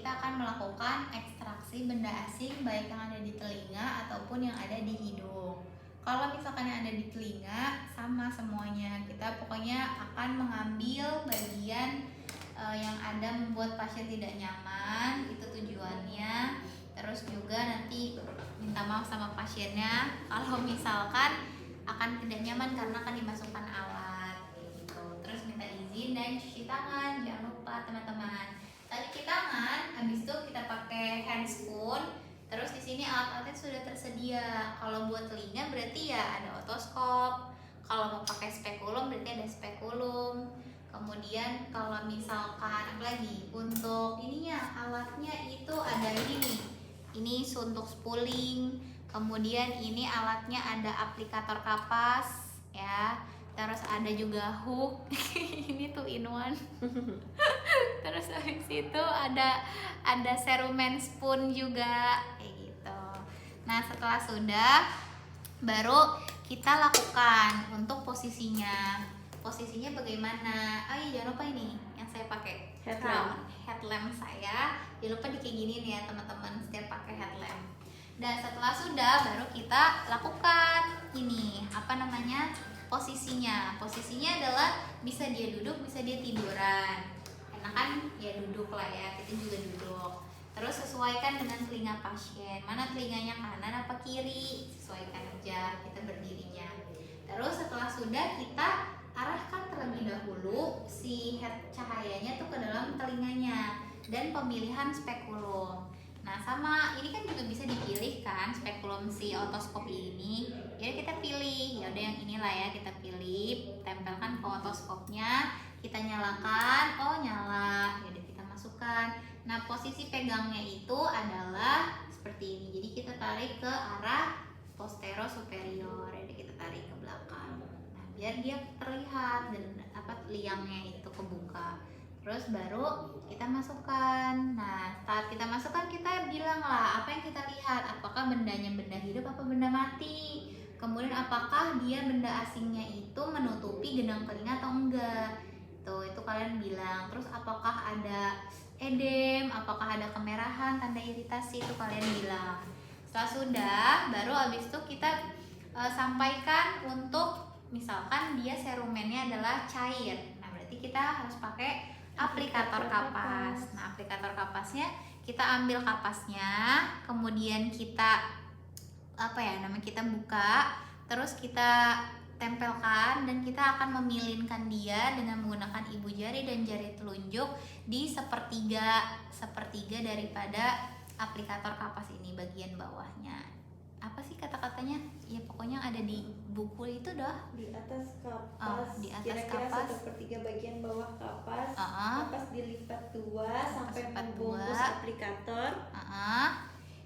kita akan melakukan ekstraksi benda asing baik yang ada di telinga ataupun yang ada di hidung. Kalau misalkan yang ada di telinga, sama semuanya. Kita pokoknya akan mengambil bagian yang ada membuat pasien tidak nyaman, itu tujuannya. Terus juga nanti minta maaf sama pasiennya kalau misalkan akan tidak nyaman karena akan dimasukkan alat gitu. Terus minta izin dan cuci tangan, jangan lupa teman-teman. Cuci tangan, habis itu kita pakai handscoon. Terus di sini alat-alatnya sudah tersedia. Kalau buat telinga berarti ya ada otoskop. Kalau mau pakai spekulum berarti ada spekulum. Kemudian kalau misalkan apalagi untuk ininya alatnya itu ada ini nih. Ini suntuk spooling. Kemudian ini alatnya ada aplikator kapas ya. Terus ada juga hook. Ini tuh in one. Terus habis itu ada cerumen spoon juga kayak gitu. Nah, setelah sudah baru kita lakukan untuk posisinya. Posisinya bagaimana? Oh iya, jangan lupa ini yang saya pakai headlamp saya. Jangan lupa di kayak gini nih ya teman-teman, setiap pakai headlamp. Dan setelah sudah baru kita lakukan ini posisinya adalah bisa dia duduk, bisa dia tiduran. Enak kan ya duduk lah ya, kita juga duduk. Terus sesuaikan dengan telinga pasien, mana telinganya kanan apa kiri, sesuaikan aja kita berdirinya. Terus setelah sudah kita arahkan terlebih dahulu si head cahayanya tuh ke dalam telinganya dan pemilihan spekulum. Nah sama ini kan juga bisa dipilih kan spekulum si otoskop ini. Jadi kita pilih, ya udah yang inilah ya kita pilih, tempelkan ke otoskopnya, kita nyalakan, oh nyala, jadi kita masukkan. Nah posisi pegangnya itu adalah seperti ini. Jadi kita tarik ke arah postero superior, jadi kita tarik ke belakang. Nah biar dia terlihat dan liangnya itu kebuka. Terus baru kita masukkan. Nah saat kita masukkan kita bilang lah apa yang kita lihat, apakah bendanya benda hidup apa benda mati, kemudian apakah dia benda asingnya itu menutupi gendang telinga atau enggak, itu kalian bilang. Terus apakah ada edem, apakah ada kemerahan, tanda iritasi, itu kalian bilang. Setelah sudah baru habis itu kita sampaikan untuk misalkan dia serumennya adalah cair. Nah berarti kita harus pakai aplikator kapas. Nah, aplikator kapasnya kita ambil kapasnya, kemudian kita kita buka, terus kita tempelkan dan kita akan memilinkan dia dengan menggunakan ibu jari dan jari telunjuk di sepertiga daripada aplikator kapas ini bagian bawahnya. Apa sih kata-katanya? Ya pokoknya ada di buku itu dah. Di atas kapas. Di atas kira-kira kapas. 1/3 bagian bawah kapas. Kapas dilipat 2 sampai membungkus aplikator.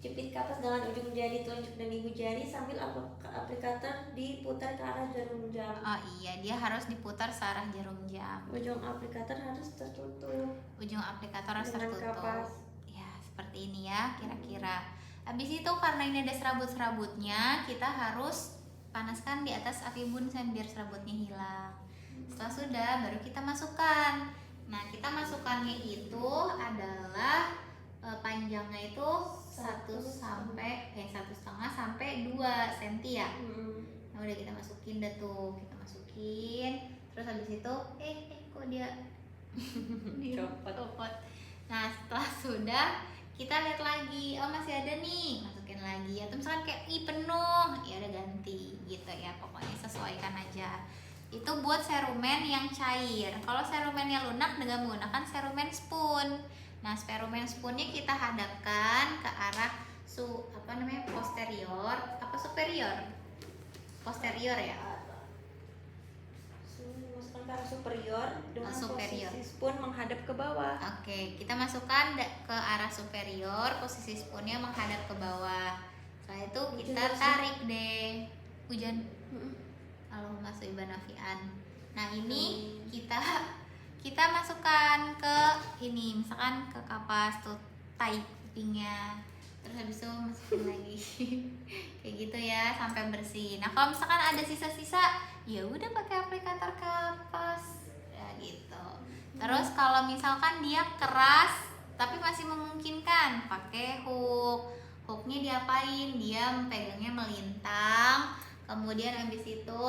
Jepit kapas dengan ujung jari telunjuk dan ibu jari sambil aplikator diputar ke arah jarum jam. Oh iya, dia harus diputar searah jarum jam. Ujung aplikator harus tertutup. Ujung aplikator harus dengan tertutup. Kapas. Ya, seperti ini ya kira-kira. Habis itu karena ini ada serabut-serabutnya, kita harus panaskan di atas api bunsen biar serabutnya hilang. Setelah sudah baru kita masukkan. Nah, kita masukkannya itu adalah panjangnya itu 1,5 sampai 2 cm ya. Nah, udah kita masukin dah tuh, kita masukin. Terus habis itu kok dia copot. Nah, setelah sudah kita lihat lagi, oh masih ada nih, masukin lagi. Atau misalkan kayak penuh, ya udah ganti gitu ya. Pokoknya sesuaikan aja. Itu buat serumen yang cair. Kalau serumennya lunak dengan menggunakan serumen spoon. Nah, serumen spoonnya kita hadapkan ke arah posterior apa superior? Posterior ya. Masukkan ke arah superior dengan superior. Posisi spoon menghadap ke bawah. Oke, kita masukkan ke arah superior, posisi spoonnya menghadap ke bawah. Setelah itu kita tarik deh. Hujan. Allahumma sholli nafi'an. Nah, ini kita masukkan ke ini, misalkan ke kapas tuh tai kupingnya. Terus habis itu masukin lagi. Kayak gitu ya sampai bersih. Nah, kalau misalkan ada sisa-sisa, ya udah pakai aplikator kapas. Ya gitu. Terus kalau misalkan dia keras tapi masih memungkinkan memungkinkan, pakai hook. Hooknya diapain? Dia pegangnya melintang, kemudian habis itu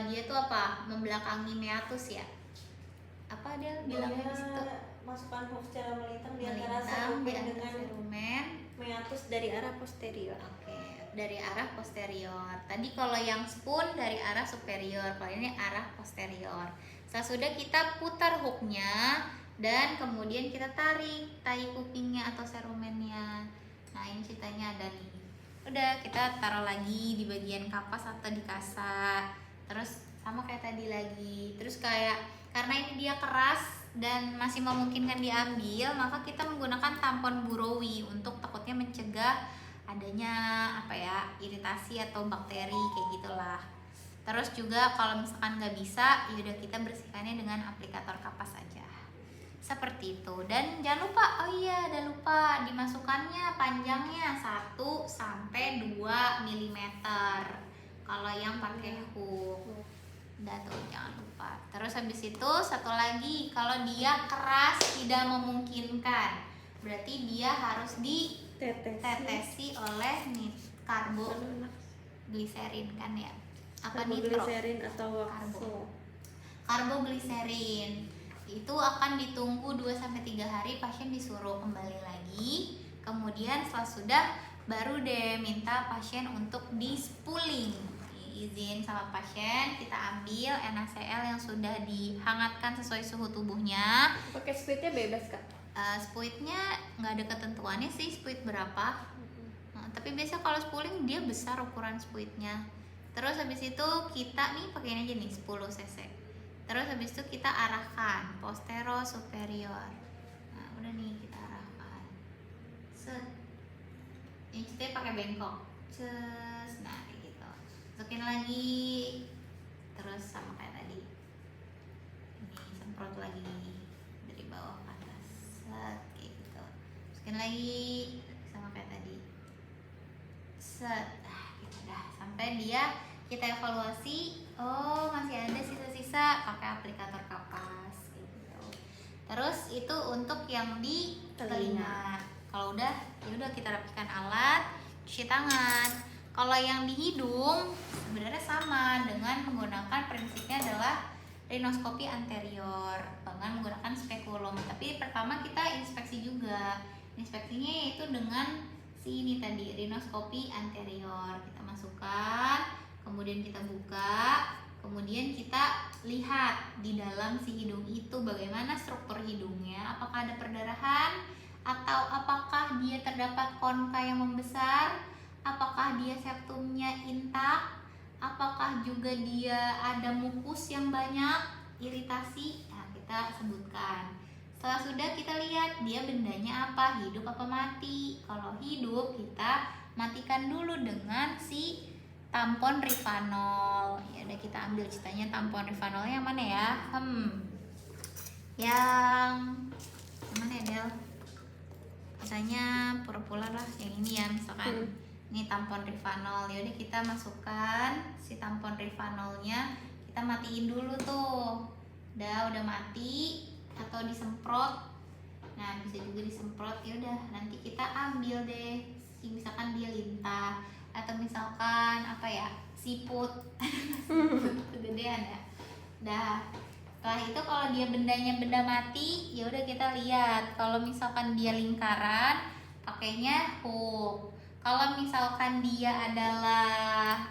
dia tuh apa? Membelakangi meatus ya. Apa dia bilangnya di situ? Masukkan hook secara melintang di antara Melintang di serumen antara dengan serumen. meatus dari arah posterior. Oke, dari arah posterior. Tadi kalau yang spoon dari arah superior, kalau ini arah posterior. Sesudah kita putar hooknya dan kemudian kita tarik tai kupingnya atau serumennya. Nah ini ceritanya ada nih. Udah kita taruh lagi di bagian kapas atau di kasa. Terus sama kayak tadi lagi. Terus karena ini dia keras dan masih memungkinkan diambil, maka kita menggunakan tampon buraui untuk takutnya mencegah adanya iritasi atau bakteri kayak gitulah. Terus juga kalau misalkan nggak bisa, yaudah kita bersihkannya dengan aplikator kapas aja seperti itu. Dan jangan lupa, ada lupa dimasukkannya panjangnya 1 sampai 2 mm kalau yang pakai hook. Udah tuh, jangan lupa. Terus habis itu satu lagi, kalau dia keras tidak memungkinkan, berarti dia harus ditetesi oleh karbogliserin kan ya? Apa nitro? Karbogliserin atau wakso. Karbogliserin itu akan ditunggu 2-3 hari, pasien disuruh kembali lagi. Kemudian setelah sudah baru deh minta pasien untuk di spooling. Izin sama pasien, kita ambil NaCl yang sudah dihangatkan sesuai suhu tubuhnya. Pakai spuitnya bebas kak? Spuitnya nggak ada ketentuannya sih, spuit berapa. Tapi biasa kalau spooling dia besar ukuran spuitnya. Terus habis itu kita nih pakein aja nih 10 cc. Terus habis itu kita arahkan postero superior. Nah udah nih kita arahkan. Set. Ini kita pakai bengkok. Ces. Nah kayak gitu. Masukin lagi. Terus sama kayak tadi. Ini semprot lagi dari bawah ke atas. Set kayak gitu. Masukin lagi sama kayak tadi. Set. Gitu dah. Sampai dia kita evaluasi, oh masih ada sisa-sisa, pakai aplikator kapas gitu. Terus itu untuk yang di telinga. Kalau udah, ya udah kita rapikan alat, cuci tangan. Kalau yang di hidung sebenarnya sama dengan menggunakan prinsipnya adalah rinoskopi anterior dengan menggunakan spekulum. Tapi pertama kita inspeksi juga. Inspeksinya yaitu dengan ini tadi, rinoskopi anterior. Kita masukkan, kemudian kita buka, kemudian kita lihat di dalam si hidung itu bagaimana struktur hidungnya, apakah ada perdarahan atau apakah dia terdapat konka yang membesar, apakah dia septumnya intak, apakah juga dia ada mukus yang banyak, iritasi. Nah kita sebutkan. Setelah sudah kita lihat dia bendanya apa, hidup apa mati. Kalau hidup kita matikan dulu dengan si tampon Rivanol. Ya udah kita ambil ceritanya tampon Rivanolnya yang mana ya? Yang mana ya Del? Katanya pura-pura lah yang ini ya, misalkan ini tampon Rivanol. Ya udah kita masukkan si tampon Rivanolnya, kita matiin dulu tuh. Udah mati atau disemprot. Nah bisa juga disemprot. Ya udah nanti kita ambil deh si misalkan dia lintah atau misalkan siput kegedean ya. Setelah itu kalau dia bendanya benda mati, ya udah kita lihat. Kalau misalkan dia lingkaran, pakainya hook. Kalau misalkan dia adalah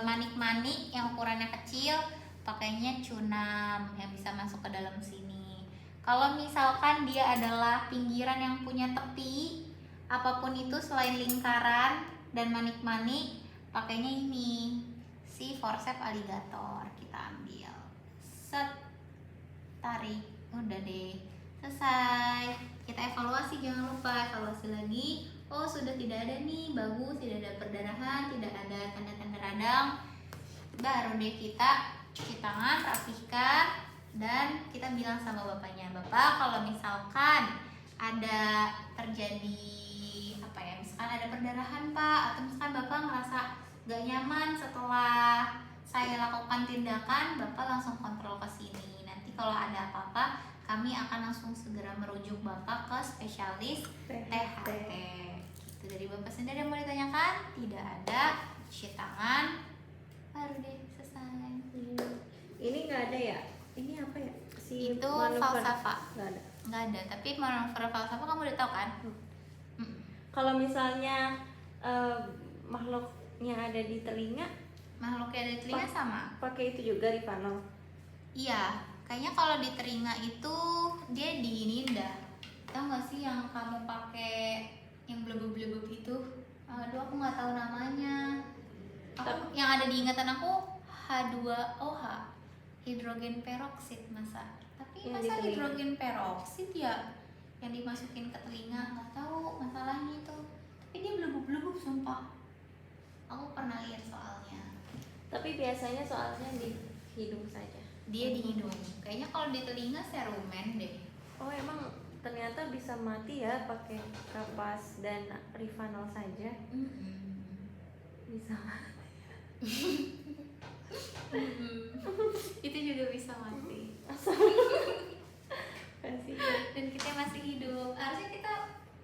manik-manik yang ukurannya kecil, pakainya cunam yang bisa masuk ke dalam sini. Kalau misalkan dia adalah pinggiran yang punya tepi, apapun itu selain lingkaran dan manik-manik, pakainya ini si forceps alligator. Kita ambil, set, tarik, udah deh, selesai. Kita evaluasi, jangan lupa evaluasi lagi. Oh sudah tidak ada nih, bagus, tidak ada perdarahan, tidak ada tanda-tanda radang. Baru deh kita cuci tangan, rapihkan, dan kita bilang sama bapaknya, Bapak kalau misalkan ada terjadi misalkan ada perdarahan Pak, atau misalkan Bapak ngerasa gak nyaman setelah saya lakukan tindakan, Bapak langsung kontrol ke sini. Nanti kalau ada apa-apa kami akan langsung segera merujuk Bapak ke spesialis THT. Gitu. Dari Bapak sendiri yang mau ditanyakan? Tidak ada. Cuci tangan. Baru deh selesai. Ini nggak ada ya? Ini apa ya? Si Itu manuver. falsafa. Nggak ada. Nggak ada, tapi manuver falsafa kamu udah tahu kan? Kalau misalnya makhluknya ada di telinga, Makhluknya ada di telinga sama? pakai itu juga Rivanol. Iya, kayaknya kalau di telinga itu dia diinin dah. Tahu nggak sih yang kamu pakai yang blebeb-blebeb itu? Aduh, aku nggak tahu namanya. Yang ada di ingatan aku H2OH, hidrogen peroksida masa. Tapi Yang masa di telinga. hidrogen peroksida ya yang dimasukin ke telinga, nggak tahu masalahnya itu. Tapi dia blebeb-blebeb sumpah. Aku pernah lihat soalnya. Tapi biasanya soalnya di hidung saja. Dia di hidung. Kayaknya kalau di telinga serumen deh. Oh, emang ternyata bisa mati ya pakai kapas dan Rivanol saja. Bisa. Itu juga bisa mati. Kasihan. Dan kita masih hidup. Harusnya kita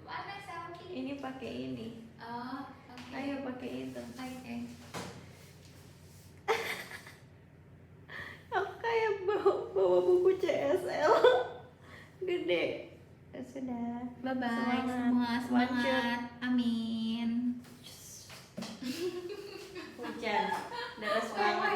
mana sel kiri? Ini pakai ini. Oh, oke. Ayo pakai itu. Oke. Aku kayak bawa buku CSL gede. Ya sudah. Bye bye Semangat. semua, semangat. Lanjut. Amin. Hujan deras banget.